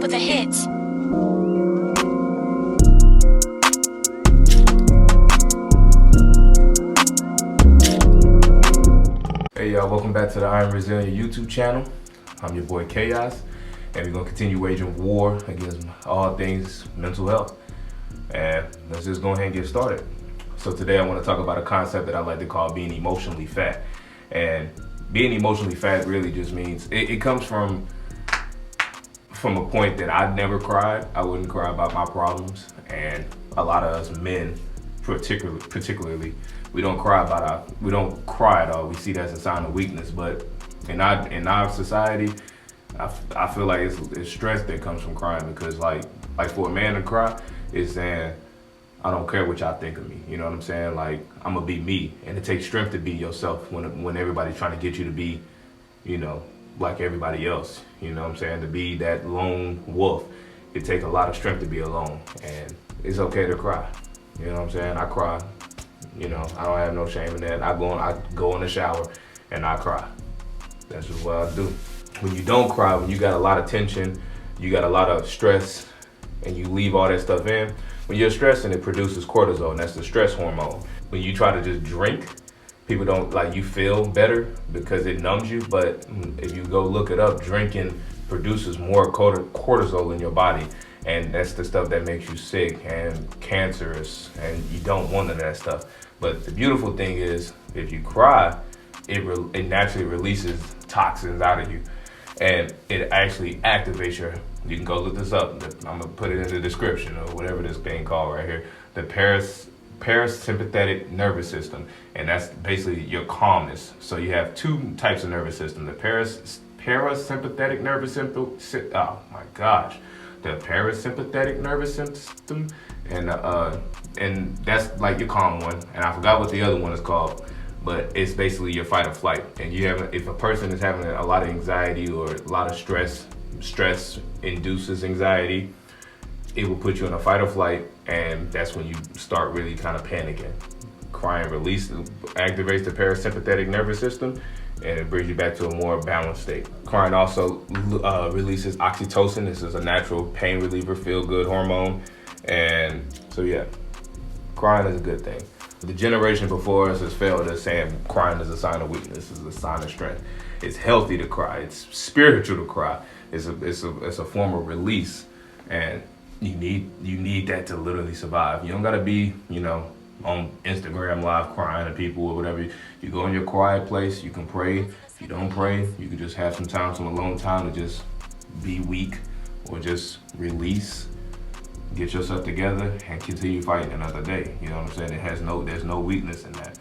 with a hit. Hey y'all, welcome back to the I Am Resilient YouTube channel. I'm your boy Chaos, and we're gonna continue waging war against all things mental health. And let's just go ahead and get started. So today I want to talk about a concept that I like to call being emotionally fat. And being emotionally fat really just means it comes from a point that I never cried. I wouldn't cry about my problems, and a lot of us men, particularly, we don't cry at all. We see that as a sign of weakness. But in our society, I feel like it's stress that comes from crying, because like for a man to cry, it's saying, I don't care what y'all think of me. You know what I'm saying? Like, I'm gonna be me, and it takes strength to be yourself when everybody's trying to get you to be, you know, like everybody else. You know what I'm saying? To be that lone wolf, it takes a lot of strength to be alone, and it's okay to cry. You know what I'm saying? I cry. You know, I don't have no shame in that. I go in the shower and I cry. That's just what I do. When you don't cry, when you got a lot of tension, you got a lot of stress, and you leave all that stuff in, when you're stressing, it produces cortisol, and that's the stress hormone. When you try to just drink, people don't, like, you feel better because it numbs you, but if you go look it up, drinking produces more cortisol in your body, and that's the stuff that makes you sick and cancerous, and you don't want none of that stuff. But the beautiful thing is, if you cry, it naturally releases toxins out of you, and it actually activates you can go look this up. I'm gonna put it in the description, or whatever this thing called right here, the parasympathetic nervous system, and that's basically your calmness. So you have two types of nervous system: the parasympathetic nervous system. Oh my gosh, the parasympathetic nervous system, and that's like your calm one. And I forgot what the other one is called, but it's basically your fight or flight. And if a person is having a lot of anxiety or a lot of stress induces anxiety, it will put you in a fight or flight, and that's when you start really kind of panicking. Crying activates the parasympathetic nervous system, and it brings you back to a more balanced state. Crying also releases oxytocin. This is a natural pain reliever, feel-good hormone. And so yeah, crying is a good thing. The generation before us has failed us saying crying is a sign of weakness, is a sign of strength. It's healthy to cry. It's spiritual to cry. It's a form of release, and you need that to literally survive. You don't gotta be, you know, on Instagram live crying at people or whatever. You go in your quiet place. You can pray. If you don't pray, you can just have some alone time to just be weak, or just release. Get yourself together and continue fighting another day. You know what I'm saying? There's no weakness in that.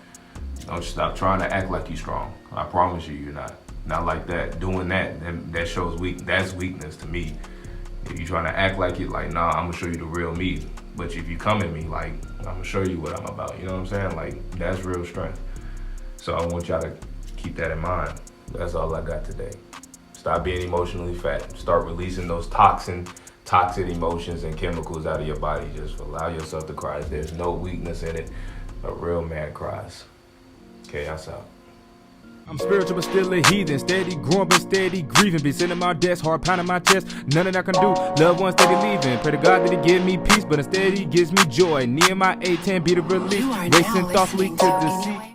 Don't stop trying to act like you're strong. I promise you, you're not. Not like that. Doing that shows that's weakness to me. If you're trying to act like it, like, nah, I'm gonna show you the real me. But if you come at me, like, I'm gonna show you what I'm about. You know what I'm saying? Like, that's real strength. So I want y'all to keep that in mind. That's all I got today. Stop being emotionally fat. Start releasing those toxic emotions and chemicals out of your body. Just allow yourself to cry. There's no weakness in it. A real man cries. Chaos out. I'm spiritual but still a heathen, steady growing but steady grieving, be sitting in my desk, heart pounding my chest, nothing I can do, loved ones steady leaving, pray to God that he give me peace, but instead he gives me joy, Nehemiah 8:10 be the release, racing thoughts lead to deceit.